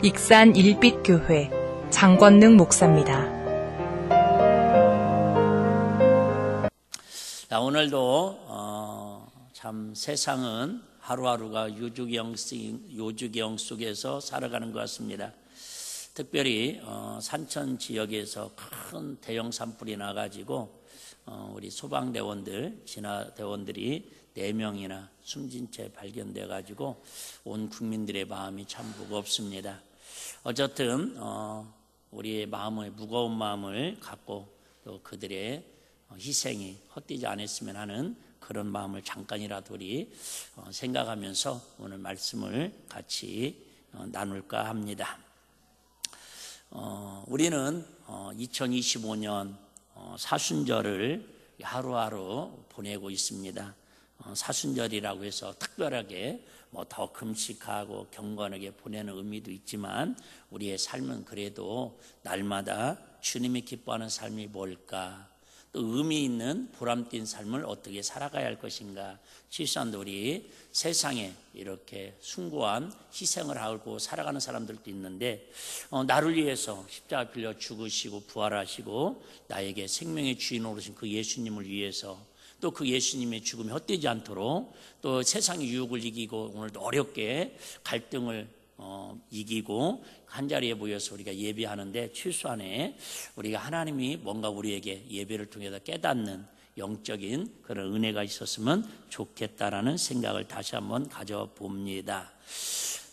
익산 일빛교회 장권능 목사입니다. 오늘도 참 세상은 하루하루가 요주경 속에서 살아가는 것 같습니다. 특별히 산천 지역에서 큰 대형 산불이 나가지고 우리 소방대원들, 진화대원들이 4명이나 숨진 채 발견돼 가지고 온 국민들의 마음이 참 무겁습니다. 어쨌든 우리의 마음의 무거운 마음을 갖고 또 그들의 희생이 헛되지 않았으면 하는 그런 마음을 잠깐이라도 우리 생각하면서 오늘 말씀을 같이 나눌까 합니다. 우리는 2025년 사순절을 하루하루 보내고 있습니다. 사순절이라고 해서 특별하게 더 금식하고 경건하게 보내는 의미도 있지만 우리의 삶은 그래도 날마다 주님이 기뻐하는 삶이 뭘까, 또 의미 있는 보람된 삶을 어떻게 살아가야 할 것인가. 실상도 우리 세상에 이렇게 숭고한 희생을 하고 살아가는 사람들도 있는데 나를 위해서 십자가 빌려 죽으시고 부활하시고 나에게 생명의 주인으로 오신 그 예수님을 위해서, 또 그 예수님의 죽음이 헛되지 않도록, 또 세상의 유혹을 이기고 오늘도 어렵게 갈등을 이기고 한자리에 모여서 우리가 예배하는데 최소한의 우리가 하나님이 뭔가 우리에게 예배를 통해서 깨닫는 영적인 그런 은혜가 있었으면 좋겠다라는 생각을 다시 한번 가져봅니다.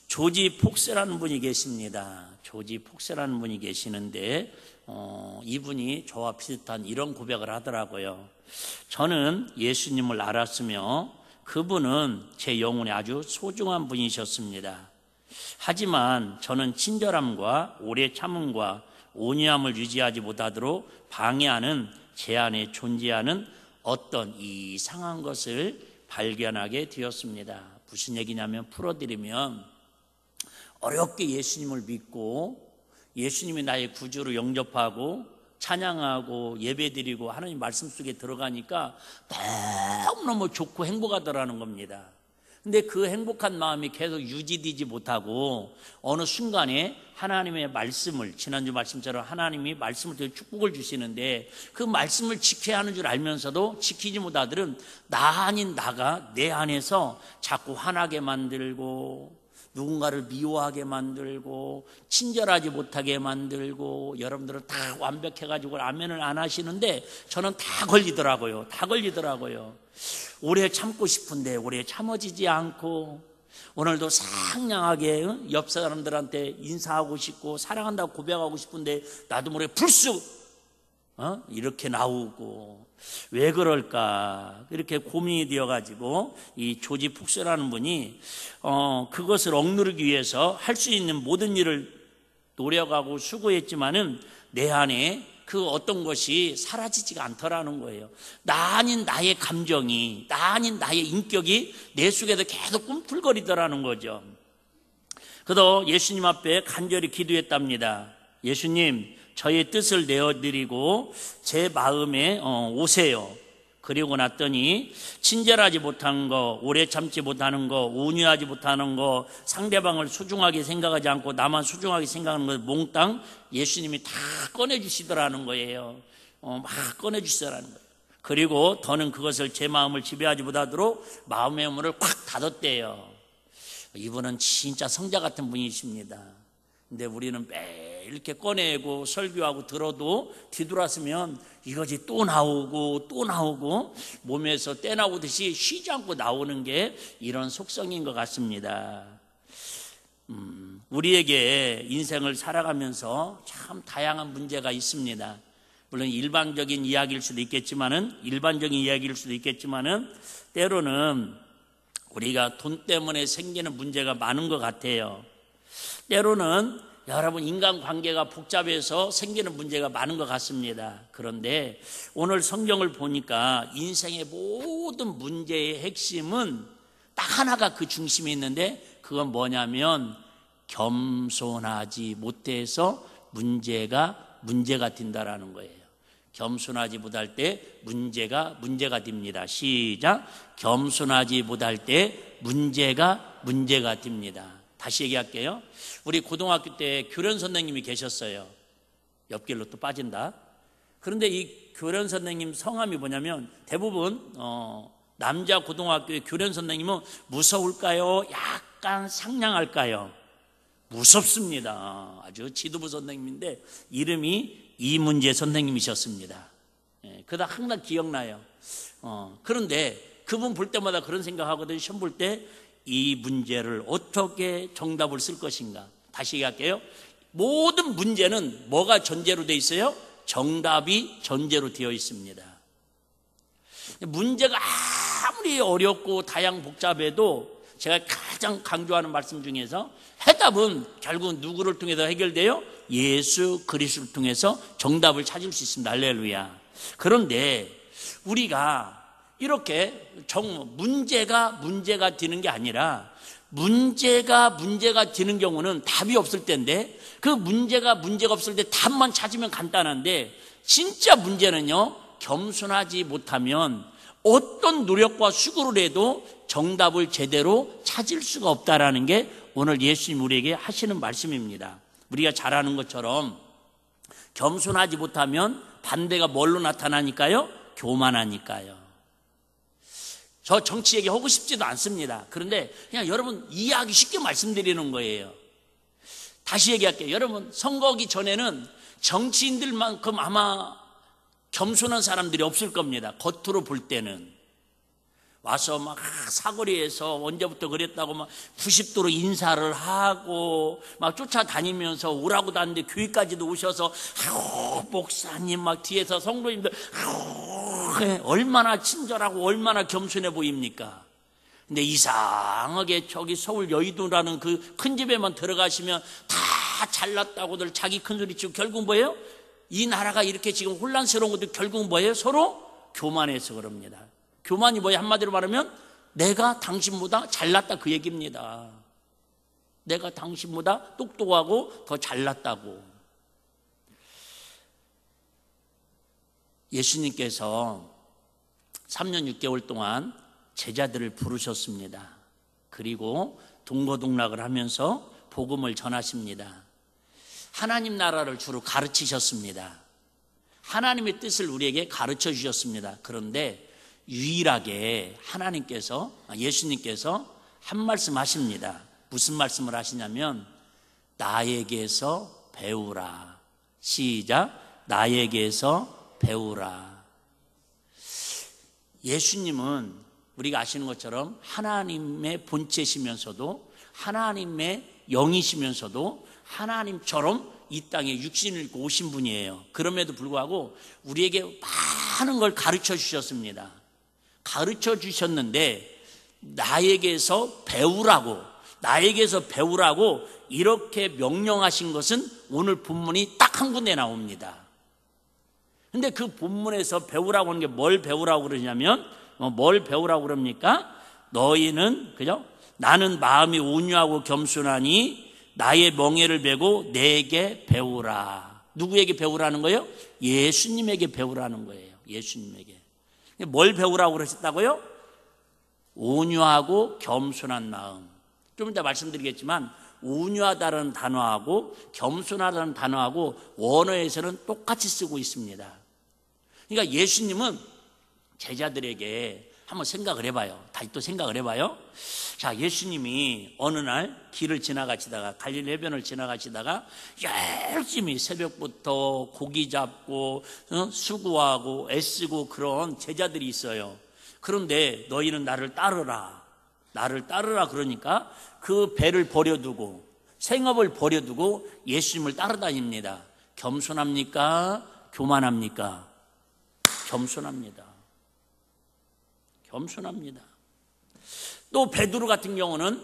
조지 폭스라는 분이 계십니다. 조지 폭스라는 분이 계시는데 이분이 저와 비슷한 이런 고백을 하더라고요. 저는 예수님을 알았으며 그분은 제 영혼에 아주 소중한 분이셨습니다. 하지만 저는 친절함과 오래 참음과 온유함을 유지하지 못하도록 방해하는 제 안에 존재하는 어떤 이상한 것을 발견하게 되었습니다. 무슨 얘기냐면, 풀어드리면 어렵게 예수님을 믿고 예수님이 나의 구주로 영접하고 찬양하고 예배드리고 하나님 말씀 속에 들어가니까 너무너무 좋고 행복하더라는 겁니다. 근데 그 행복한 마음이 계속 유지되지 못하고 어느 순간에 하나님의 말씀을, 지난주 말씀처럼 하나님이 말씀을 통해 축복을 주시는데 그 말씀을 지켜야 하는 줄 알면서도 지키지 못하들은 나 아닌 나가 내 안에서 자꾸 화나게 만들고 누군가를 미워하게 만들고 친절하지 못하게 만들고, 여러분들은 다 완벽해가지고 아멘을 안 하시는데 저는 다 걸리더라고요. 오래 참고 싶은데 오래 참아지지 않고, 오늘도 상냥하게 옆 사람들한테 인사하고 싶고 사랑한다고 고백하고 싶은데 나도 모르게 불쑥 이렇게 나오고, 왜 그럴까 이렇게 고민이 되어가지고 이 조지 폭스라는 분이 그것을 억누르기 위해서 할 수 있는 모든 일을 노력하고 수고했지만은 내 안에 그 어떤 것이 사라지지가 않더라는 거예요. 나 아닌 나의 감정이, 나 아닌 나의 인격이 내 속에서 계속 꿈틀거리더라는 거죠. 그래서 예수님 앞에 간절히 기도했답니다. 예수님, 저의 뜻을 내어드리고 제 마음에 오세요. 그리고 났더니 친절하지 못한 거, 오래 참지 못하는 거, 온유하지 못하는 거, 상대방을 소중하게 생각하지 않고 나만 소중하게 생각하는 걸 몽땅 예수님이 다 꺼내주시더라는 거예요. 막 꺼내주시더라는 거예요. 그리고 더는 그것을 제 마음을 지배하지 못하도록 마음의 문을 콱 닫았대요. 이분은 진짜 성자 같은 분이십니다. 근데 우리는 매일 이렇게 꺼내고 설교하고 들어도 뒤돌았으면 이것이 또 나오고 몸에서 떼나오듯이 쉬지 않고 나오는 게 이런 속성인 것 같습니다. 우리에게 인생을 살아가면서 참 다양한 문제가 있습니다. 물론 일반적인 이야기일 수도 있겠지만은 때로는 우리가 돈 때문에 생기는 문제가 많은 것 같아요. 때로는 여러분 인간관계가 복잡해서 생기는 문제가 많은 것 같습니다. 그런데 오늘 성경을 보니까 인생의 모든 문제의 핵심은 딱 하나가 그 중심에 있는데 그건 뭐냐면 겸손하지 못해서 문제가 된다라는 거예요. 겸손하지 못할 때 문제가 됩니다. 시작. 겸손하지 못할 때 문제가 됩니다. 다시 얘기할게요. 우리 고등학교 때 교련 선생님이 계셨어요. 옆길로 또 빠진다. 그런데 이 교련 선생님 성함이 뭐냐면 대부분 남자 고등학교의 교련 선생님은 무서울까요? 약간 상냥할까요? 무섭습니다. 아주 지도부 선생님인데 이름이 이문재 선생님이셨습니다. 그다 항상 기억나요. 그런데 그분 볼 때마다 그런 생각하거든요. 시험 볼 때 이 문제를 어떻게 정답을 쓸 것인가. 다시 얘기할게요. 모든 문제는 뭐가 전제로 되어 있어요? 정답이 전제로 되어 있습니다. 문제가 아무리 어렵고 다양 복잡해도 제가 가장 강조하는 말씀 중에서 해답은 결국 누구를 통해서 해결돼요? 예수 그리스도를 통해서 정답을 찾을 수 있습니다. 할렐루야. 그런데 우리가 이렇게 문제가 되는 게 아니라 문제가 되는 경우는 답이 없을 때인데 그 문제가 없을 때 답만 찾으면 간단한데 진짜 문제는요, 겸손하지 못하면 어떤 노력과 수고를 해도 정답을 제대로 찾을 수가 없다라는 게 오늘 예수님 우리에게 하시는 말씀입니다. 우리가 잘 아는 것처럼 겸손하지 못하면 반대가 뭘로 나타나니까요? 교만하니까요. 저 정치 얘기 하고 싶지도 않습니다. 그런데 그냥 여러분 이해하기 쉽게 말씀드리는 거예요. 다시 얘기할게요. 여러분 선거하기 전에는 정치인들만큼 아마 겸손한 사람들이 없을 겁니다. 겉으로 볼 때는. 와서 막 사거리에서 언제부터 그랬다고 막 90도로 인사를 하고 막 쫓아다니면서 오라고 다니는데 교회까지도 오셔서 목사님 막 뒤에서 성도님들 얼마나 친절하고 얼마나 겸손해 보입니까? 근데 이상하게 저기 서울 여의도라는 그 큰 집에만 들어가시면 다 잘났다고들 자기 큰소리 치고 결국 뭐예요? 이 나라가 이렇게 지금 혼란스러운 것도 결국 뭐예요? 서로 교만해서 그럽니다. 교만이 뭐예요? 한마디로 말하면 내가 당신보다 잘났다 그 얘기입니다. 내가 당신보다 똑똑하고 더 잘났다고. 예수님께서 3년 6개월 동안 제자들을 부르셨습니다. 그리고 동거동락을 하면서 복음을 전하십니다. 하나님 나라를 주로 가르치셨습니다. 하나님의 뜻을 우리에게 가르쳐 주셨습니다. 그런데 유일하게 예수님께서 한 말씀 하십니다. 무슨 말씀을 하시냐면 나에게서 배우라. 시작. 나에게서 배우라. 예수님은 우리가 아시는 것처럼 하나님의 본체시면서도 하나님의 영이시면서도 하나님처럼 이 땅에 육신을 입고 오신 분이에요. 그럼에도 불구하고 우리에게 많은 걸 가르쳐 주셨습니다. 가르쳐 주셨는데 나에게서 배우라고 이렇게 명령하신 것은 오늘 본문이 딱 한 군데 나옵니다. 근데 그 본문에서 배우라고 하는 게 뭘 배우라고 그러냐면 뭘 배우라고 그럽니까? 너희는 그죠? 나는 마음이 온유하고 겸손하니 나의 멍에를 메고 내게 배우라. 누구에게 배우라는 거예요? 예수님에게 배우라는 거예요. 예수님에게. 뭘 배우라고 그러셨다고요? 온유하고 겸손한 마음. 좀 이따 말씀드리겠지만 온유하다는 단어하고 겸손하다는 단어하고 원어에서는 똑같이 쓰고 있습니다. 그러니까 예수님은 제자들에게 한번 생각을 해봐요. 다시 또 생각을 해봐요. 자, 예수님이 어느 날 길을 지나가시다가 갈릴리 해변을 지나가시다가 열심히 새벽부터 고기 잡고 수고하고 애쓰고 그런 제자들이 있어요. 그런데 너희는 나를 따르라 그러니까 그 배를 버려두고 생업을 버려두고 예수님을 따라다닙니다. 겸손합니까? 교만합니까? 겸손합니다. 또 베드로 같은 경우는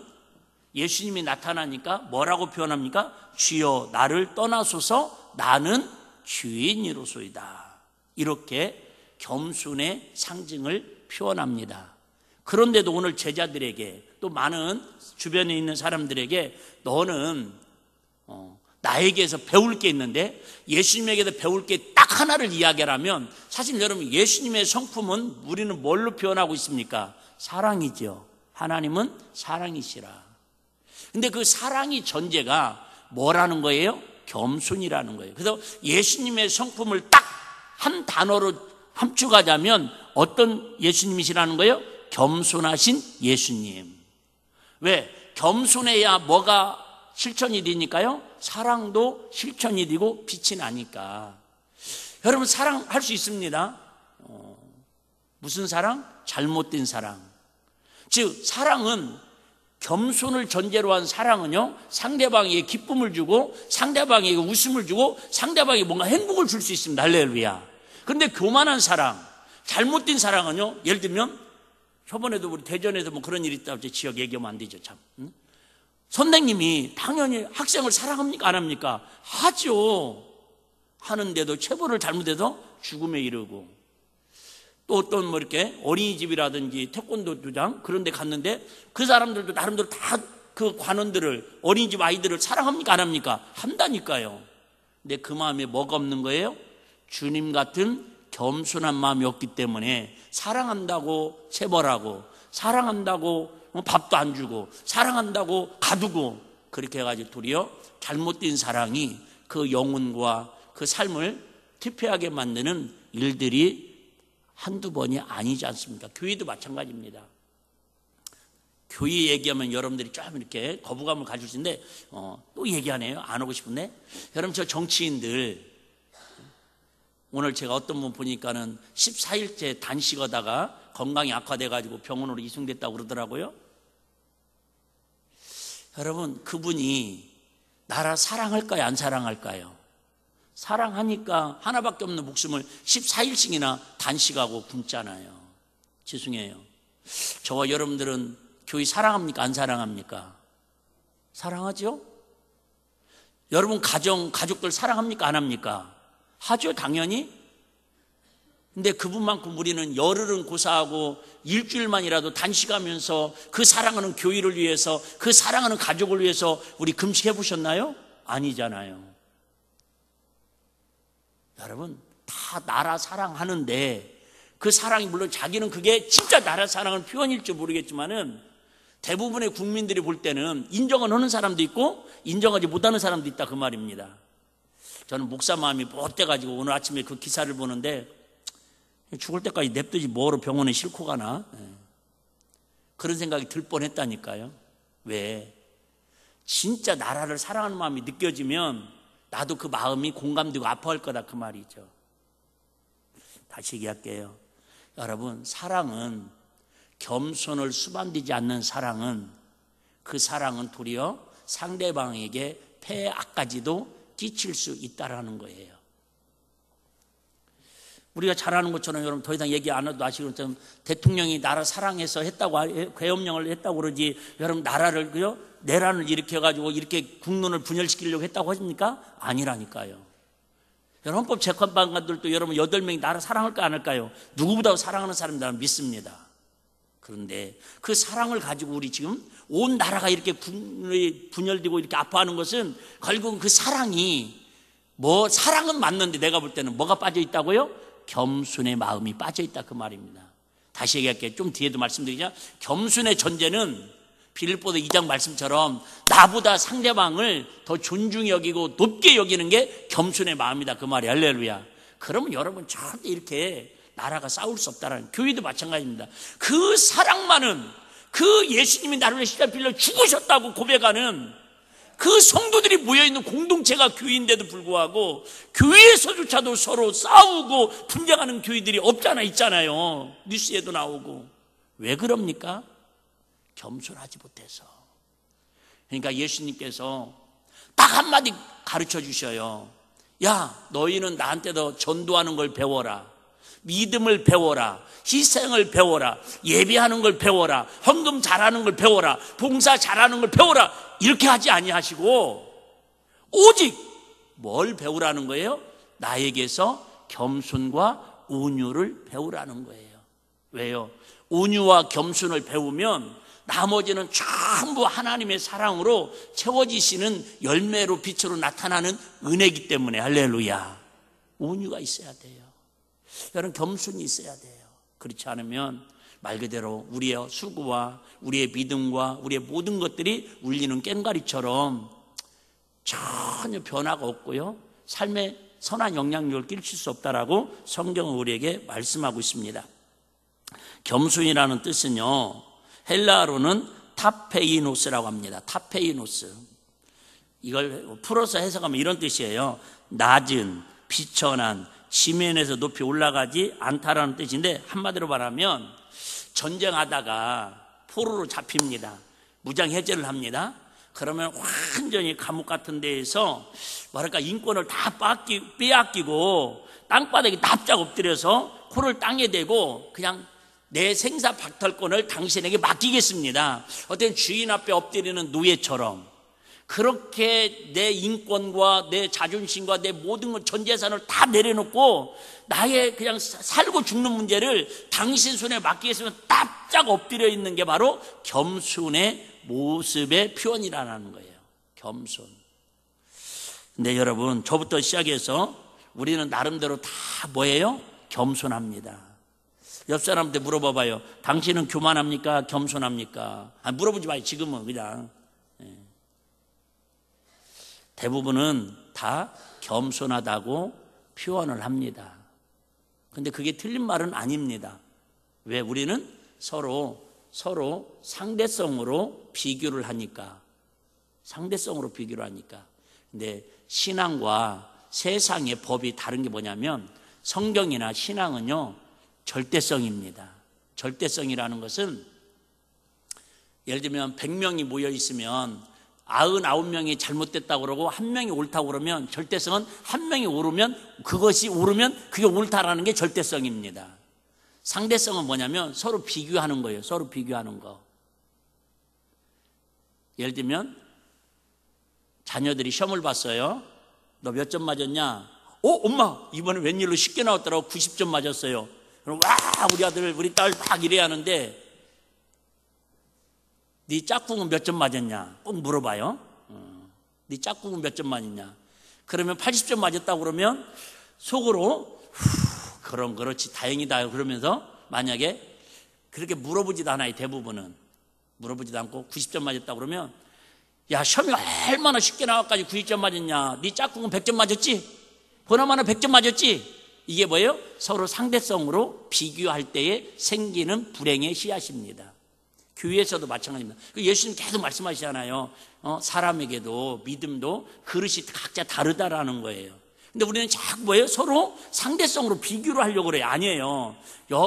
예수님이 나타나니까 뭐라고 표현합니까? 주여 나를 떠나소서 나는 죄인이로소이다. 이렇게 겸손의 상징을 표현합니다. 그런데도 오늘 제자들에게 또 많은 주변에 있는 사람들에게 너는 나에게서 배울 게 있는데 예수님에게서 배울 게 딱 하나를 이야기하라면 사실 여러분 예수님의 성품은 우리는 뭘로 표현하고 있습니까? 사랑이죠. 하나님은 사랑이시라. 근데 그 사랑이 전제가 뭐라는 거예요? 겸손이라는 거예요. 그래서 예수님의 성품을 딱 한 단어로 함축하자면 어떤 예수님이시라는 거예요? 겸손하신 예수님. 왜? 겸손해야 뭐가 실천이 되니까요? 사랑도 실천이 되고 빛이 나니까. 여러분, 사랑할 수 있습니다. 무슨 사랑? 잘못된 사랑. 즉 사랑은, 겸손을 전제로 한 사랑은요, 상대방에게 기쁨을 주고 상대방에게 웃음을 주고 상대방에게 뭔가 행복을 줄 수 있습니다. 할렐루야. 그런데 교만한 사랑, 잘못된 사랑은요, 예를 들면 저번에도 우리 대전에서 뭐 그런 일이 있다고 제 지역 얘기하면 안 되죠. 참. 선생님이 당연히 학생을 사랑합니까? 안 합니까? 하죠. 하는데도 체벌을 잘못해서 죽음에 이르고, 또 어떤 뭐 이렇게 어린이집이라든지 태권도 도장 그런 데 갔는데 그 사람들도 나름대로 다 그 관원들을, 어린이집 아이들을 사랑합니까? 안 합니까? 한다니까요. 근데 그 마음에 뭐가 없는 거예요? 주님 같은 겸손한 마음이 없기 때문에 사랑한다고 체벌하고, 사랑한다고 밥도 안 주고, 사랑한다고 가두고, 그렇게 해가지고 도리어 잘못된 사랑이 그 영혼과 그 삶을 퇴폐하게 만드는 일들이 한두 번이 아니지 않습니까? 교회도 마찬가지입니다. 교회 얘기하면 여러분들이 좀 이렇게 거부감을 가질 수 있는데 또 얘기하네요. 안 오고 싶은데. 여러분, 저 정치인들 오늘 제가 어떤 분 보니까는 14일째 단식하다가 건강이 악화돼가지고 병원으로 이송됐다고 그러더라고요. 여러분, 그분이 나라 사랑할까요? 안 사랑할까요? 사랑하니까 하나밖에 없는 목숨을 14일씩이나 단식하고 굶잖아요. 죄송해요. 저와 여러분들은 교회 사랑합니까? 안 사랑합니까? 사랑하죠? 여러분 가족들 사랑합니까? 안 합니까? 하죠, 당연히. 근데 그분만큼 우리는 열흘은 고사하고 일주일만이라도 단식하면서 그 사랑하는 교회를 위해서, 그 사랑하는 가족을 위해서 우리 금식해 보셨나요? 아니잖아요. 여러분, 다 나라 사랑하는데 그 사랑이, 물론 자기는 그게 진짜 나라 사랑의 표현일지 모르겠지만은 대부분의 국민들이 볼 때는 인정은 하는 사람도 있고 인정하지 못하는 사람도 있다, 그 말입니다. 저는 목사 마음이 못돼가지고 오늘 아침에 그 기사를 보는데 죽을 때까지 냅두지 뭐로 병원에 싣고 가나, 그런 생각이 들 뻔했다니까요. 왜? 진짜 나라를 사랑하는 마음이 느껴지면 나도 그 마음이 공감되고 아파할 거다, 그 말이죠. 다시 얘기할게요. 여러분, 사랑은, 겸손을 수반되지 않는 사랑은, 그 사랑은 도리어 상대방에게 폐악까지도 끼칠 수 있다라는 거예요. 우리가 잘 아는 것처럼, 여러분 더 이상 얘기 안 해도 아시는 것처럼 대통령이 나라 사랑해서 했다고, 계엄령을 했다고 그러지, 여러분 나라를, 내란을 일으켜가지고 이렇게 국론을 분열시키려고 했다고 하십니까? 아니라니까요. 여러분, 헌법 재판관들도 여러분 8명이 나라 사랑할까 안 할까요? 누구보다 사랑하는 사람들은 믿습니다. 그런데 그 사랑을 가지고 우리 지금 온 나라가 이렇게 분열되고 이렇게 아파하는 것은 결국은 그 사랑이, 사랑은 맞는데 내가 볼 때는 뭐가 빠져 있다고요? 겸손의 마음이 빠져 있다, 그 말입니다. 다시 얘기할게요. 좀 뒤에도 말씀드리자. 겸손의 전제는 빌립보서 2장 말씀처럼 나보다 상대방을 더 존중히 여기고 높게 여기는 게 겸손의 마음이다, 그 말이에요. 할렐루야. 그러면 여러분 절대 이렇게 나라가 싸울 수 없다라는, 교회도 마찬가지입니다. 그 사랑만은, 그 예수님이 나를 위해 십자가에 죽으셨다고 고백하는 그 성도들이 모여있는 공동체가 교회인데도 불구하고 교회에서조차도 서로 싸우고 분쟁하는 교회들이 없잖아, 있잖아요. 뉴스에도 나오고. 왜 그럽니까? 겸손하지 못해서. 그러니까 예수님께서 딱 한마디 가르쳐 주셔요. 야, 너희는 나한테도 전도하는 걸 배워라, 믿음을 배워라, 희생을 배워라, 예배하는 걸 배워라, 헌금 잘하는 걸 배워라, 봉사 잘하는 걸 배워라. 이렇게 하지 아니하시고 오직 뭘 배우라는 거예요? 나에게서 겸손과 온유를 배우라는 거예요. 왜요? 온유와 겸손을 배우면 나머지는 전부 하나님의 사랑으로 채워지시는 열매로, 빛으로 나타나는 은혜이기 때문에. 할렐루야. 온유가 있어야 돼요. 여러분, 겸손이 있어야 돼요. 그렇지 않으면 말 그대로 우리의 수고와 우리의 믿음과 우리의 모든 것들이 울리는 꽹과리처럼 전혀 변화가 없고요, 삶에 선한 영향력을 끼칠 수 없다라고 성경은 우리에게 말씀하고 있습니다. 겸손이라는 뜻은요, 헬라어로는 타페이노스라고 합니다. 타페이노스. 이걸 풀어서 해석하면 이런 뜻이에요. 낮은, 비천한, 지면에서 높이 올라가지 않다라는 뜻인데, 한마디로 말하면 전쟁하다가 포로로 잡힙니다. 무장 해제를 합니다. 그러면 완전히 감옥 같은 데에서 뭐랄까 인권을 다 빼앗기고 땅바닥에 납작 엎드려서 코를 땅에 대고 그냥 내 생사 박탈권을 당신에게 맡기겠습니다. 어떤 주인 앞에 엎드리는 노예처럼 그렇게 내 인권과 내 자존심과 내 모든 것, 전 재산을 다 내려놓고 나의 그냥 살고 죽는 문제를 당신 손에 맡기겠으면 납작 엎드려 있는 게 바로 겸손의 모습의 표현이라는 거예요. 겸손. 근데 여러분, 저부터 시작해서 우리는 나름대로 다 뭐예요? 겸손합니다. 옆 사람한테 물어봐봐요. 당신은 교만합니까? 겸손합니까? 물어보지 마요. 지금은 그냥. 대부분은 다 겸손하다고 표현을 합니다. 근데 그게 틀린 말은 아닙니다. 왜? 우리는 서로 상대성으로 비교를 하니까. 상대성으로 비교를 하니까. 근데 신앙과 세상의 법이 다른 게 뭐냐면, 성경이나 신앙은요, 절대성입니다. 절대성이라는 것은, 예를 들면 100명이 모여 있으면 99명이 잘못됐다고 그러고 1명이 옳다고 그러면, 절대성은 1명이 오르면 그게 옳다라는 게 절대성입니다. 상대성은 뭐냐면 서로 비교하는 거예요. 서로 비교하는 거. 예를 들면 자녀들이 시험을 봤어요. 너 몇 점 맞았냐? 엄마 이번에 웬일로 쉽게 나왔더라고. 90점 맞았어요. 그럼 와, 우리 아들 우리 딸 막 이래야 하는데, 네 짝꿍은 몇 점 맞았냐? 꼭 물어봐요. 네 짝꿍은 몇 점 맞았냐? 그러면 80점 맞았다고 그러면 속으로 그럼 그렇지 다행이다 그러면서, 만약에 그렇게 물어보지도 않아요. 대부분은 물어보지도 않고 90점 맞았다고 그러면, 야 시험이 얼마나 쉽게 나와까지 90점 맞았냐? 네 짝꿍은 100점 맞았지? 보나마나 100점 맞았지? 이게 뭐예요? 서로 상대성으로 비교할 때에 생기는 불행의 씨앗입니다. 교회에서도 마찬가지입니다. 예수님 계속 말씀하시잖아요. 사람에게도 믿음도 그릇이 각자 다르다라는 거예요. 근데 우리는 자꾸 뭐예요? 서로 상대성으로 비교를 하려고 그래요. 아니에요.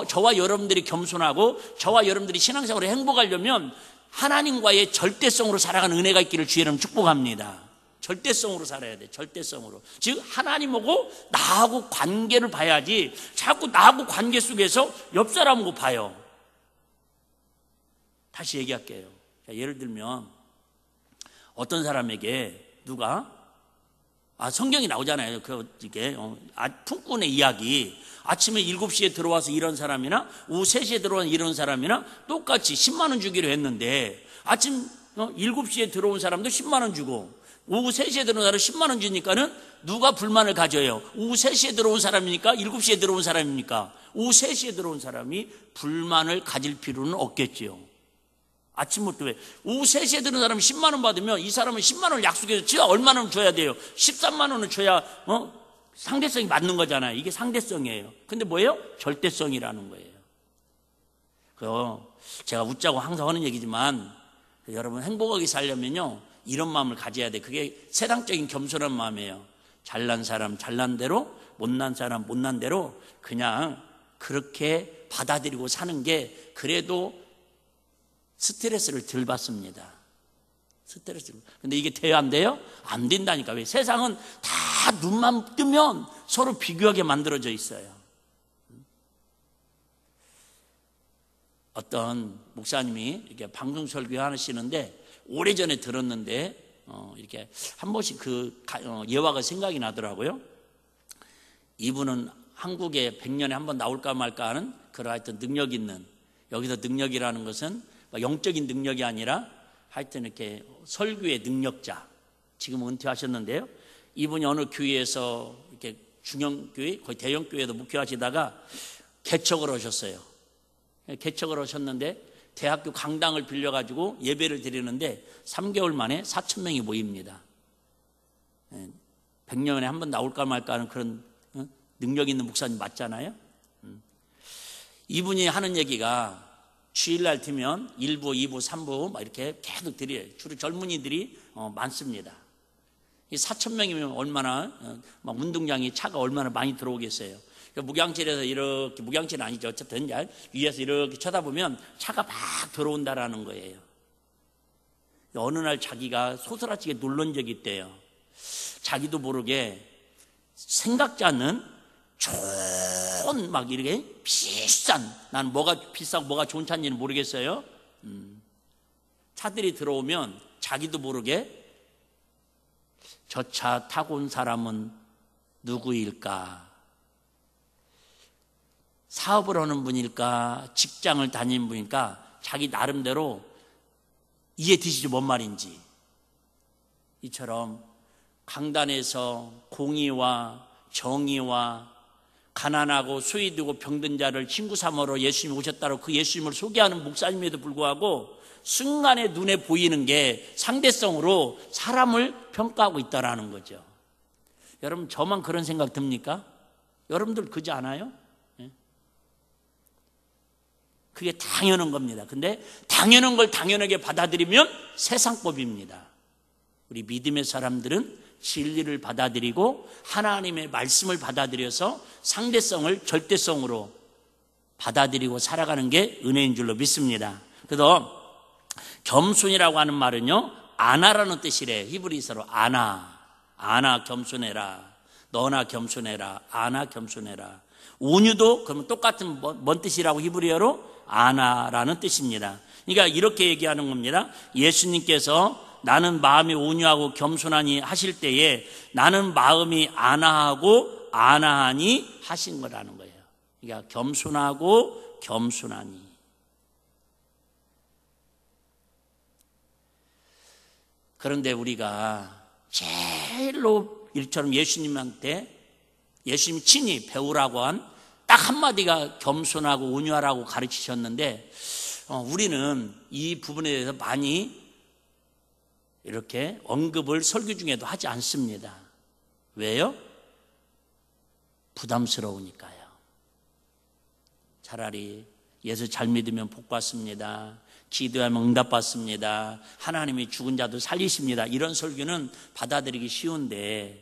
저와 여러분들이 겸손하고 저와 여러분들이 신앙생활에 행복하려면 하나님과의 절대성으로 살아가는 은혜가 있기를 주의 이름 축복합니다. 절대성으로 살아야 돼. 절대성으로. 즉 하나님하고 나하고 관계를 봐야지, 자꾸 나하고 관계 속에서 옆 사람하고 봐요. 다시 얘기할게요. 자, 예를 들면 어떤 사람에게 누가 성경이 나오잖아요. 이게 품꾼의 이야기. 아침에 7시에 들어와서 이런 사람이나 오후 3시에 들어온 이런 사람이나 똑같이 10만 원 주기로 했는데, 아침 7시에 들어온 사람도 10만 원 주고 오후 3시에 들어온 사람 10만 원 주니까는 누가 불만을 가져요? 오후 3시에 들어온 사람입니까? 7시에 들어온 사람입니까? 오후 3시에 들어온 사람이 불만을 가질 필요는 없겠지요. 아침부터 왜? 오후 3시에 들어온 사람이 10만 원 받으면 이 사람은 10만 원을 약속해서 지가 얼마나 줘야 돼요? 13만 원을 줘야 상대성이 맞는 거잖아요. 이게 상대성이에요. 근데 뭐예요? 절대성이라는 거예요. 제가 웃자고 항상 하는 얘기지만, 여러분 행복하게 살려면요 이런 마음을 가져야 돼. 그게 세상적인 겸손한 마음이에요. 잘난 사람 잘난 대로, 못난 사람 못난 대로 그냥 그렇게 받아들이고 사는 게 그래도 스트레스를 덜 받습니다. 스트레스를. 근데 이게 돼요, 안 돼요? 안 된다니까. 왜? 세상은 다 눈만 뜨면 서로 비교하게 만들어져 있어요. 어떤 목사님이 이렇게 방송 설교 하시는데, 오래전에 들었는데 이렇게 한 번씩 예화가 생각이 나더라고요. 이분은 한국에 100년에 한 번 나올까 말까 하는 그런 하여튼 능력 있는, 여기서 능력이라는 것은 영적인 능력이 아니라 하여튼 이렇게 설교의 능력자, 지금 은퇴하셨는데요. 이분이 어느 교회에서 이렇게 중형교회, 거의 대형교회에도 목회하시다가 개척을 하셨어요. 개척을 하셨는데 대학교 강당을 빌려가지고 예배를 드리는데 3개월 만에 4,000명이 모입니다. 100년에 한 번 나올까 말까 하는 그런 능력 있는 목사님 맞잖아요. 이분이 하는 얘기가 주일날 되면 1부, 2부, 3부 막 이렇게 계속 드려요. 주로 젊은이들이 많습니다. 이 4,000명이면 얼마나 막 운동장에 차가 얼마나 많이 들어오겠어요. 무경칠에서 이렇게, 무경칠은 아니죠. 어쨌든 위에서 이렇게 쳐다보면 차가 막 들어온다라는 거예요. 어느 날 자기가 소스라치게 놀란 적이 있대요. 자기도 모르게 생각지 않는 좋은 막 이렇게 비싼, 난 뭐가 비싸고 뭐가 좋은 차인지는 모르겠어요. 차들이 들어오면 자기도 모르게 저 차 타고 온 사람은 누구일까? 사업을 하는 분일까? 직장을 다니는 분일까? 자기 나름대로 이해 드시죠? 뭔 말인지. 이처럼 강단에서 공의와 정의와 가난하고 소외되고 병든 자를 친구 삼으러 예수님이 오셨다고 그 예수님을 소개하는 목사님에도 불구하고 순간에 눈에 보이는 게 상대성으로 사람을 평가하고 있다라는 거죠. 여러분, 저만 그런 생각 듭니까? 여러분들 그지 않아요? 그게 당연한 겁니다. 근데 당연한 걸 당연하게 받아들이면 세상법입니다. 우리 믿음의 사람들은 진리를 받아들이고 하나님의 말씀을 받아들여서 상대성을 절대성으로 받아들이고 살아가는 게 은혜인 줄로 믿습니다. 그래서 겸손이라고 하는 말은요, 아나라는 뜻이래. 히브리서로 아나 겸손해라. 너나 겸손해라. 아나 겸손해라. 온유도 그러면 똑같은 뭔 뜻이라고 히브리어로 아나라는 뜻입니다. 그러니까 이렇게 얘기하는 겁니다. 예수님께서 나는 마음이 온유하고 겸손하니 하실 때에 나는 마음이 아나하고 아나하니 하신 거라는 거예요. 그러니까 겸손하고 겸손하니. 그런데 우리가 제일로 일처럼 예수님한테 예수님이 친히 배우라고 한 딱 한마디가 겸손하고 온유하라고 가르치셨는데 우리는 이 부분에 대해서 많이 이렇게 언급을 설교 중에도 하지 않습니다. 왜요? 부담스러우니까요. 차라리 예수 잘 믿으면 복 받습니다. 기도하면 응답 받습니다. 하나님이 죽은 자도 살리십니다. 이런 설교는 받아들이기 쉬운데,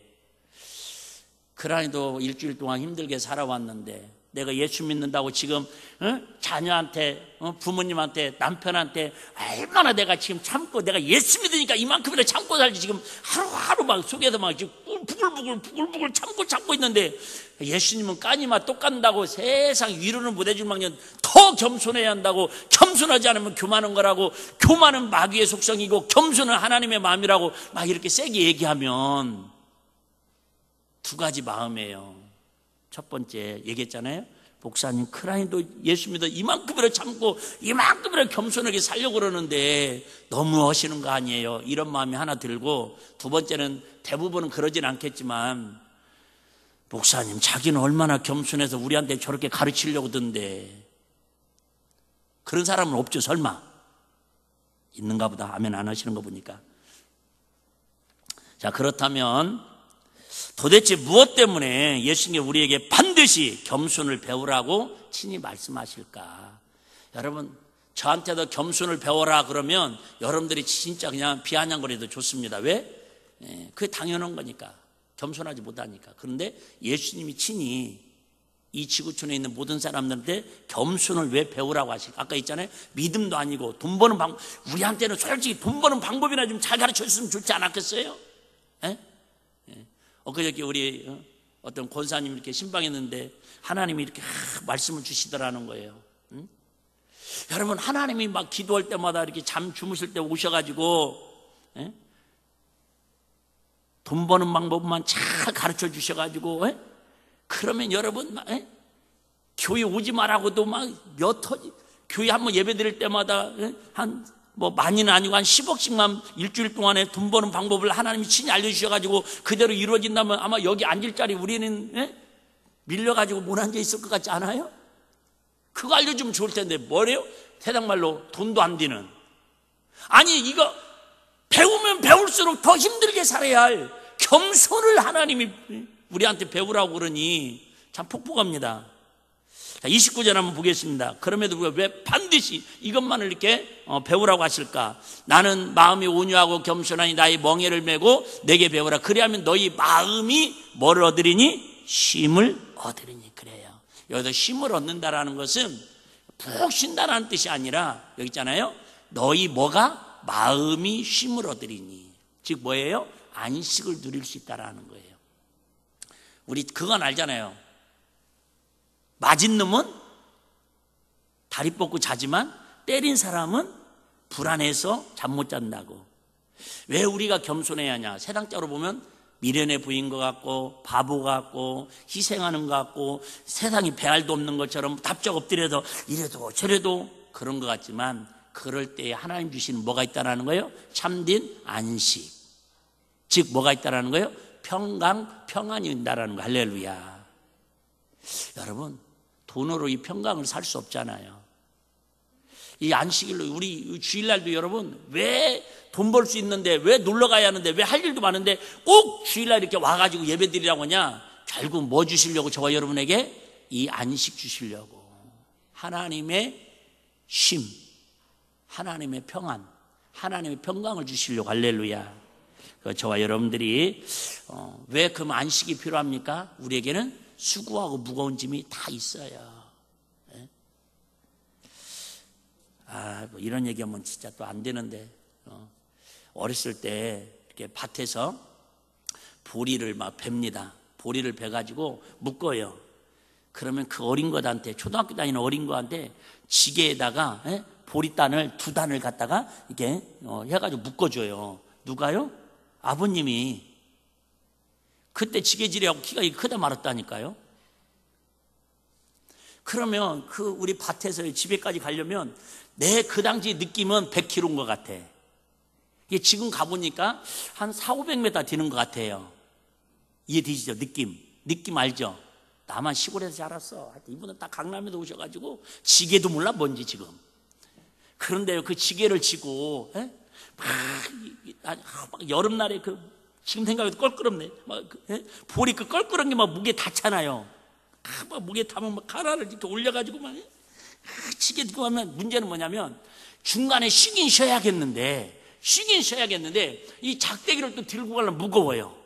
그러니도 일주일 동안 힘들게 살아왔는데 내가 예수 믿는다고 지금 자녀한테, 부모님한테, 남편한테 얼마나 내가 지금 참고, 내가 예수 믿으니까 이만큼이나 참고 살지, 지금 하루하루 막 속에서 막 지금 부글부글 참고 있는데 예수님은 까니마 똑같다고 세상 위로는 못 해줄 망정 더 겸손해야 한다고, 겸손하지 않으면 교만한 거라고, 교만은 마귀의 속성이고 겸손은 하나님의 마음이라고 막 이렇게 세게 얘기하면 두 가지 마음이에요. 첫 번째 얘기했잖아요. 목사님, 크라인도 예수 믿어 이만큼이나 참고 이만큼이나 겸손하게 살려고 그러는데 너무 하시는 거 아니에요? 이런 마음이 하나 들고, 두 번째는 대부분은 그러진 않겠지만, 목사님 자기는 얼마나 겸손해서 우리한테 저렇게 가르치려고 든데. 그런 사람은 없죠, 설마? 있는가 보다. 아멘 안 하시는 거 보니까. 자, 그렇다면 도대체 무엇 때문에 예수님이 우리에게 반드시 겸손을 배우라고 친히 말씀하실까? 여러분, 저한테도 겸손을 배워라 그러면 여러분들이 진짜 그냥 비아냥거려도 좋습니다. 왜? 그게 당연한 거니까. 겸손하지 못하니까. 그런데 예수님이 친히 이 지구촌에 있는 모든 사람들한테 겸손을 왜 배우라고 하실까? 아까 있잖아요. 믿음도 아니고 돈 버는 방법. 우리한테는 솔직히 돈 버는 방법이나 좀 잘 가르쳐 줬으면 좋지 않았겠어요? 엊그저께 우리 어떤 권사님 이렇게 신방했는데 하나님이 이렇게 말씀을 주시더라는 거예요. 응? 여러분, 하나님이 막 기도할 때마다 이렇게 잠 주무실 때 오셔가지고 돈 버는 방법만 잘 가르쳐 주셔가지고 그러면 여러분 교회 오지 말라고도 막 교회 한번 예배 드릴 때마다 많이는 아니고 한 10억씩만 일주일 동안에 돈 버는 방법을 하나님이 친히 알려주셔가지고 그대로 이루어진다면 아마 여기 앉을 자리 우리는 밀려가지고 못 앉아 있을 것 같지 않아요? 그거 알려주면 좋을 텐데 뭐래요? 세상말로 돈도 안 되는. 아니 이거 배우면 배울수록 더 힘들게 살아야 할 겸손을 하나님이 우리한테 배우라고 그러니 참 폭폭합니다. 자, 29절 한번 보겠습니다. 그럼에도 불구하고 왜 반드시 이것만을 이렇게 배우라고 하실까? 나는 마음이 온유하고 겸손하니 나의 멍에를 메고 내게 배우라. 그리하면 너희 마음이 뭐를 얻으리니? 쉼을 얻으리니. 그래요. 여기서 쉼을 얻는다라는 것은 푹 쉰다라는 뜻이 아니라 여기 있잖아요. 너희 뭐가? 마음이 쉼을 얻으리니. 즉 뭐예요? 안식을 누릴 수 있다라는 거예요. 우리 그건 알잖아요. 맞은 놈은 다리 뻗고 자지만 때린 사람은 불안해서 잠 못 잔다고. 왜 우리가 겸손해야 하냐? 세상적으로 보면 미련해 보인 것 같고 바보 같고 희생하는 것 같고 세상이 배알도 없는 것처럼 답적 엎드려서 이래도 저래도 그런 것 같지만 그럴 때에 하나님 주시는 뭐가 있다는 거예요? 참된 안식. 즉 뭐가 있다는 거예요? 평안이 있다는 거. 할렐루야. 여러분 돈으로 이 평강을 살 수 없잖아요. 이 안식일로 우리 주일날도 여러분 왜 돈 벌 수 있는데 왜 놀러 가야 하는데 왜 할 일도 많은데 꼭 주일날 이렇게 와가지고 예배 드리라고 하냐? 결국 뭐 주시려고? 저와 여러분에게 이 안식 주시려고. 하나님의 쉼, 하나님의 평안, 하나님의 평강을 주시려고. 할렐루야. 저와 여러분들이 왜 그럼 안식이 필요합니까? 우리에게는 수고하고 무거운 짐이 다 있어요. 뭐 이런 얘기하면 진짜 또 안 되는데 어렸을 때 이렇게 밭에서 보리를 막 뱁니다. 보리를 베가지고 묶어요. 그러면 그 어린 것한테 초등학교 다니는 어린 것한테 지게에다가 보리단을 2단을 갖다가 이렇게 해가지고 묶어줘요. 누가요? 아버님이. 그때 지게질이하고 키가 크다 말았다니까요. 그러면 그 우리 밭에서 집에까지 가려면 내 그 당시 느낌은 100km인 것 같아. 이게 지금 가보니까 한 400-500m 되는 것 같아요. 이해되시죠? 느낌 알죠? 나만 시골에서 자랐어. 이분은 딱 강남에서 오셔가지고 지게도 몰라 뭔지 지금. 그런데요 그 지게를 지고 막 여름날에 지금 생각해도 껄끄럽네. 보리 껄끄러운 게 막 무게 닿잖아요. 막 무게 닿으면 막 가라를 이렇게 올려가지고 막 지게 들고 가면 문제는 뭐냐면 중간에 쉬긴 쉬어야겠는데 이 작대기를 또 들고 가려면 무거워요.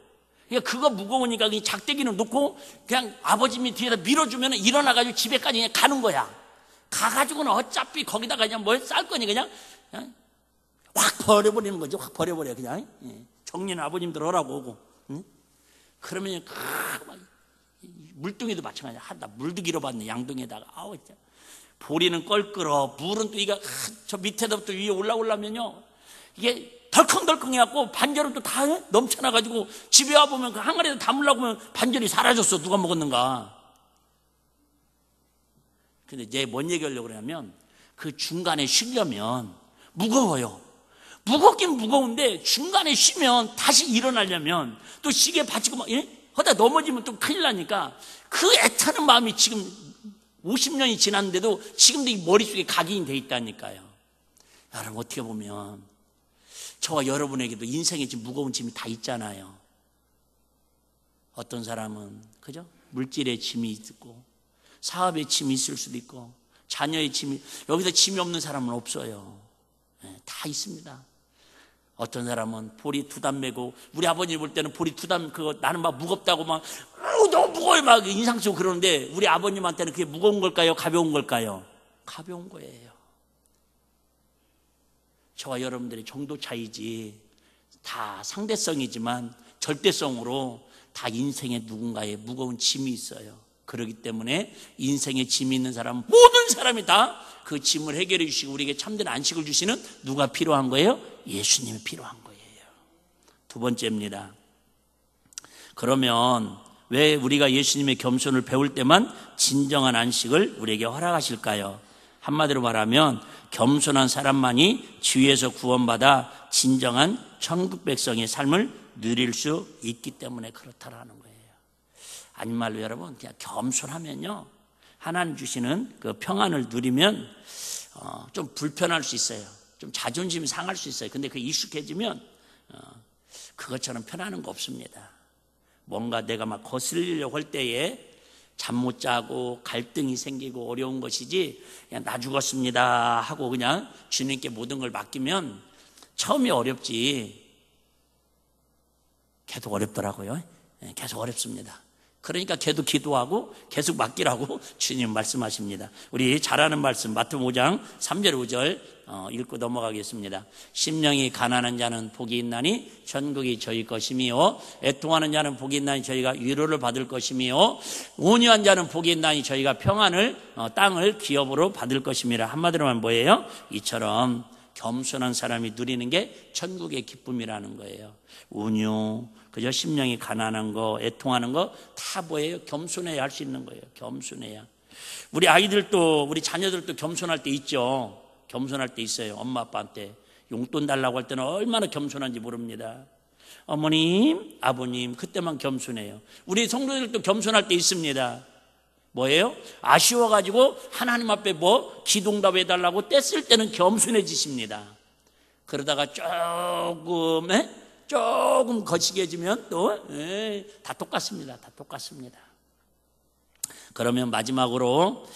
그러니까 그거 무거우니까 이 작대기를 놓고 그냥 아버님이 뒤에다 밀어주면 일어나가지고 집에까지 그냥 가는 거야. 가가지고는 어차피 거기다가 그냥 뭘 쌀 거니 그냥 확 버려버리는 거죠. 확 버려버려 그냥. 정리는 아버님들 하라고 오고. 그러면 물뚱이도 마찬가지야. 나 물도 봤네 양동이에다가. 아우 진짜. 보리는 껄끄러. 물은 또 이거 저 밑에서부터 위에 올라오려면요 이게 덜컹덜컹 해갖고 반절은 또 다 넘쳐나가지고 집에 와보면 그 항아리에다 담으려고 하면 반절이 사라졌어. 누가 먹었는가. 근데 이제 뭔 얘기하려고 그러냐면 그 중간에 쉬려면 무거워요. 무겁긴 무거운데 중간에 쉬면 다시 일어나려면 또 시계 받치고 막 하다 넘어지면 또 큰일 나니까 그 애타는 마음이 지금 50년이 지났는데도 지금도 이 머릿속에 각인이 돼 있다니까요. 여러분 어떻게 보면 저와 여러분에게도 인생에 지금 무거운 짐이 다 있잖아요. 어떤 사람은 그죠? 물질의 짐이 있고 사업의 짐이 있을 수도 있고 자녀의 짐이, 여기서 짐이 없는 사람은 없어요. 다 있습니다. 어떤 사람은 보리 2단 메고, 우리 아버님 볼 때는 보리 2단 그거 나는 막 무겁다고 막 너무 무거워요 막 인상 쓰고 그러는데 우리 아버님한테는 그게 무거운 걸까요? 가벼운 걸까요? 가벼운 거예요. 저와 여러분들의 정도 차이지 다 상대성이지만 절대성으로 다 인생에 누군가의 무거운 짐이 있어요. 그렇기 때문에 인생에 짐이 있는 사람, 모든 사람이 다 그 짐을 해결해 주시고 우리에게 참된 안식을 주시는 누가 필요한 거예요? 예수님이 필요한 거예요. 2번째입니다. 그러면 왜 우리가 예수님의 겸손을 배울 때만 진정한 안식을 우리에게 허락하실까요? 한마디로 말하면 겸손한 사람만이 주위에서 구원받아 진정한 천국 백성의 삶을 누릴 수 있기 때문에 그렇다라는 거예요. 아닌 말로 여러분 그냥 겸손하면요 하나님 주시는 그 평안을 누리면 좀 불편할 수 있어요. 좀 자존심이 상할 수 있어요. 근데 그 익숙해지면 그것처럼 편안한 거 없습니다. 뭔가 내가 막 거슬리려고 할 때에 잠 못 자고 갈등이 생기고 어려운 것이지, 그냥 나 죽었습니다 하고 그냥 주님께 모든 걸 맡기면 처음이 어렵지 계속 어렵더라고요. 계속 어렵습니다. 그러니까 계속 기도하고 계속 맡기라고 주님 말씀하십니다. 우리 잘 아는 말씀 마태복음 5장 3절 5절 읽고 넘어가겠습니다. 심령이 가난한 자는 복이 있나니 천국이 저희 것이며, 애통하는 자는 복이 있나니 저희가 위로를 받을 것이며, 온유한 자는 복이 있나니 저희가 평안을 땅을 기업으로 받을 것임이라. 한마디로만 뭐예요? 이처럼 겸손한 사람이 누리는 게 천국의 기쁨이라는 거예요. 온유, 그저 심령이 가난한 거, 애통하는 거 다 뭐예요? 겸손해야 할 수 있는 거예요. 겸손해야. 우리 아이들도, 우리 자녀들도 겸손할 때 있죠. 겸손할 때 있어요. 엄마 아빠한테 용돈 달라고 할 때는 얼마나 겸손한지 모릅니다. 어머님, 아버님, 그때만 겸손해요. 우리 성도들도 겸손할 때 있습니다. 뭐예요? 아쉬워가지고 하나님 앞에 뭐 기도응답 해달라고 뗐을 때는 겸손해지십니다. 그러다가 조금 거시기해지면 또 다 똑같습니다. 다 똑같습니다. 그러면 마지막으로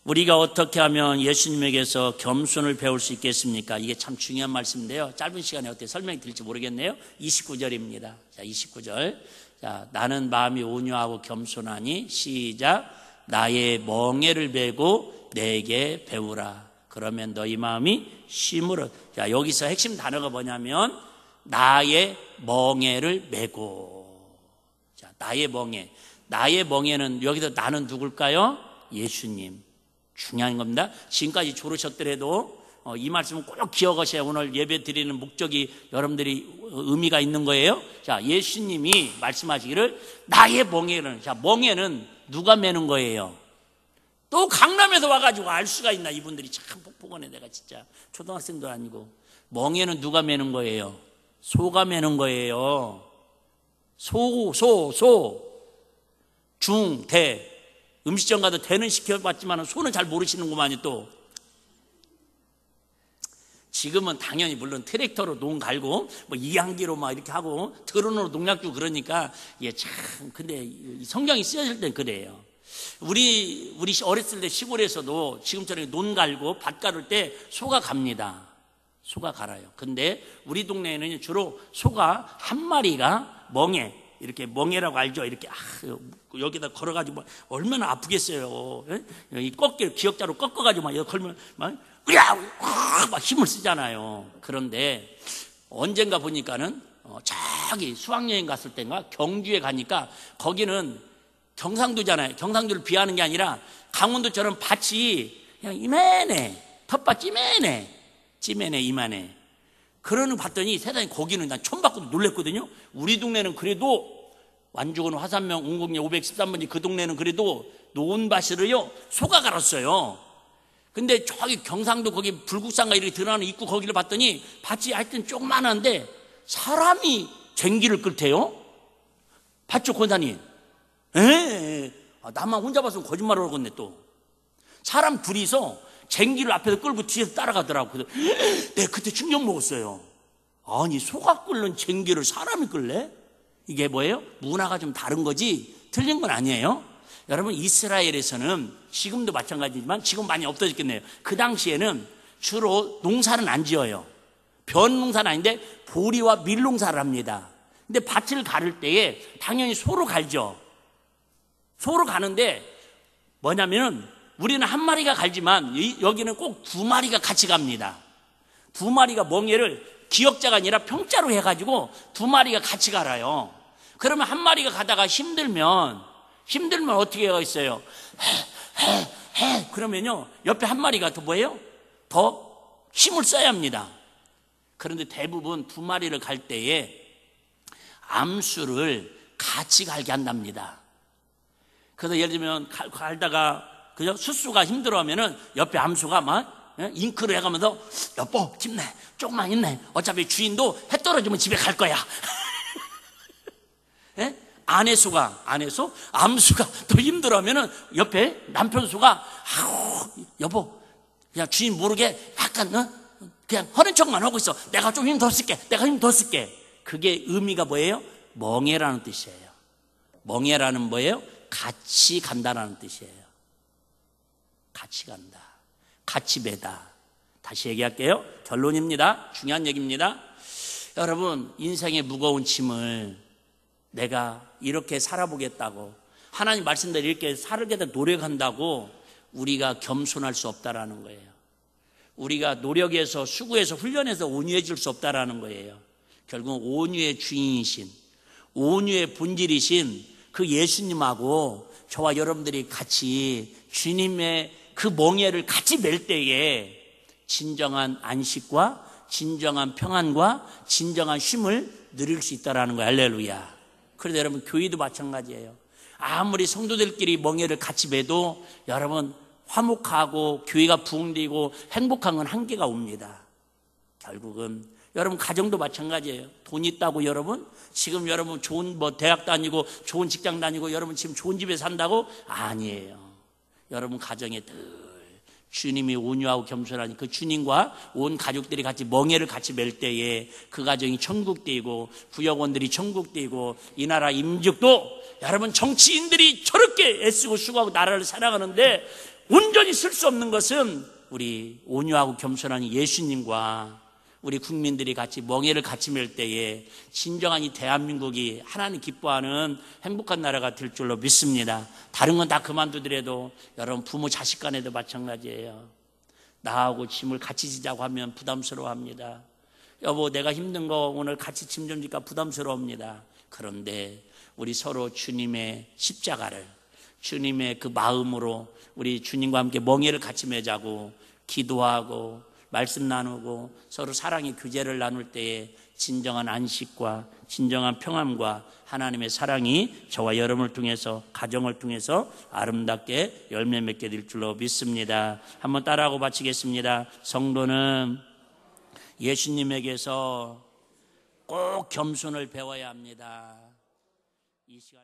우리가 어떻게 하면 예수님에게서 겸손을 배울 수 있겠습니까? 이게 참 중요한 말씀인데요. 짧은 시간에 어떻게 설명이 될지 모르겠네요. 29절입니다. 자, 29절. 자, 나는 마음이 온유하고 겸손하니, 시작. 나의 멍에를 메고 내게 배우라. 그러면 너희 마음이 쉼으로. 자, 여기서 핵심 단어가 뭐냐면 나의 멍에를 메고. 자, 나의 멍에. 나의 멍에는 여기서 나는 누굴까요? 예수님. 중요한 겁니다. 지금까지 조르셨더라도 이 말씀은 꼭 기억하셔야 오늘 예배 드리는 목적이 여러분들이 의미가 있는 거예요. 자, 예수님이 말씀하시기를 나의 멍에는. 자, 멍에는 누가 매는 거예요? 또 강남에서 와가지고 알 수가 있나? 이분들이 참 폭포하네. 내가 진짜 초등학생도 아니고. 멍에는 누가 매는 거예요? 소가 매는 거예요. 소. 중, 대. 음식점 가도 대는 시켜봤지만 소는 잘 모르시는구만요. 또 지금은 당연히 물론 트랙터로 농 갈고 뭐 이항기로 막 이렇게 하고 드론으로 농약 주고 그러니까 이게 참, 근데 성경이 쓰여질 땐 그래요. 우리 어렸을 때 시골에서도 지금처럼 논 갈고 밭 가를 때 소가 갑니다. 소가 갈아요. 근데 우리 동네에는 주로 소가 한 마리가 멍에, 이렇게 멍에라고 알죠? 이렇게 여기다 걸어가지고 얼마나 아프겠어요. 이 꺾기 기역자로 꺾어가지고 막 여기 걸면 막 힘을 쓰잖아요. 그런데 언젠가 보니까는 저기 수학여행 갔을 때인가 경주에 가니까 거기는 경상도잖아요. 경상도를 비하는 게 아니라 강원도처럼 밭이 그냥 이만해. 텃밭 찌매네 이만해. 그러는 봤더니 세상에 거기는 난 처음 봤거든. 놀랬거든요. 우리 동네는 그래도 완주군 화산명 운곡리 513번지 그 동네는 그래도 논밭을요 소가 갈았어요. 근데 저기 경상도 거기 불국산가 이렇게 드러나는 입구 거기를 봤더니 밭이 하여튼 조그만한데 사람이 쟁기를 끌대요. 봤죠 권사님? 나만 혼자 봤으면 거짓말을 하겠네. 또 사람 둘이서 쟁기를 앞에서 끌고 뒤에서 따라가더라고. 그래서 내가 그때 충격 먹었어요. 아니 소가 끓는 쟁기를 사람이 끌래? 이게 뭐예요? 문화가 좀 다른 거지 틀린 건 아니에요. 여러분 이스라엘에서는 지금도 마찬가지지만 지금 많이 없어졌겠네요. 그 당시에는 주로 농사는 안 지어요. 변 농사는 아닌데 보리와 밀 농사를 합니다. 근데 밭을 가를 때에 당연히 소로 갈죠. 소로 가는데 뭐냐면은 우리는 한 마리가 갈지만 여기는 꼭 두 마리가 같이 갑니다. 두 마리가 멍에를 기역자가 아니라 평자로 해가지고 두 마리가 같이 갈아요. 그러면 한 마리가 가다가 힘들면 어떻게 해야 있어요? 그러면요 옆에 한 마리가 더 뭐예요? 더 힘을 써야 합니다. 그런데 대부분 두 마리를 갈 때에 암수를 같이 갈게 한답니다. 그래서 예를 들면 갈다가 그죠? 수수가 힘들어하면은 옆에 암수가 막 잉크를 해가면서 여보 힘내 조금만 힘내 어차피 주인도 해 떨어지면 집에 갈 거야. 아내 암수가 더 힘들어하면은 옆에 남편 수가 여보 그냥 주인 모르게 약간 그냥 하는 척만 하고 있어. 내가 좀 힘 더 쓸게. 그게 의미가 뭐예요? 멍해라는 뜻이에요. 멍해라는 뭐예요? 같이 간다라는 뜻이에요. 같이 간다. 같이 매다. 다시 얘기할게요. 결론입니다. 중요한 얘기입니다. 여러분, 인생의 무거운 짐을 내가 이렇게 살아보겠다고, 하나님 말씀대로 이렇게 살게 노력한다고 우리가 겸손할 수 없다라는 거예요. 우리가 노력해서 수고해서 훈련해서 온유해질 수 없다라는 거예요. 결국 온유의 주인이신, 온유의 본질이신 그 예수님하고 저와 여러분들이 같이 주님의 그 멍에를 같이 맬 때에 진정한 안식과 진정한 평안과 진정한 쉼을 누릴 수 있다는 거예요. 할렐루야. 그래서 여러분, 교회도 마찬가지예요. 아무리 성도들끼리 멍에를 같이 매도 여러분 화목하고 교회가 부흥되고 행복한 건 한계가 옵니다. 결국은 여러분 가정도 마찬가지예요. 돈 있다고 여러분 지금 여러분 좋은 대학 다니고 좋은 직장 다니고 여러분 지금 좋은 집에 산다고? 아니에요. 여러분 가정에 늘 주님이 온유하고 겸손하니 그 주님과 온 가족들이 같이 멍에를 같이 맬 때에 그 가정이 천국되고 구역원들이 천국되고 이 나라 임직도 여러분 정치인들이 저렇게 애쓰고 수고하고 나라를 사랑하는데 온전히 쓸 수 없는 것은 우리 온유하고 겸손한 예수님과 우리 국민들이 같이 멍에를 같이 맬 때에 진정한 이 대한민국이 하나님 기뻐하는 행복한 나라가 될 줄로 믿습니다. 다른 건 다 그만두더라도 여러분 부모 자식 간에도 마찬가지예요. 나하고 짐을 같이 지자고 하면 부담스러워합니다. 여보 내가 힘든 거 오늘 같이 짐 좀 지니까 부담스러워합니다. 그런데 우리 서로 주님의 십자가를 주님의 그 마음으로 우리 주님과 함께 멍에를 같이 매자고 기도하고 말씀 나누고 서로 사랑의 교제를 나눌 때에 진정한 안식과 진정한 평안과 하나님의 사랑이 저와 여러분을 통해서 가정을 통해서 아름답게 열매 맺게 될 줄로 믿습니다. 한번 따라하고 마치겠습니다. 성도는 예수님에게서 꼭 겸손을 배워야 합니다. 이 시간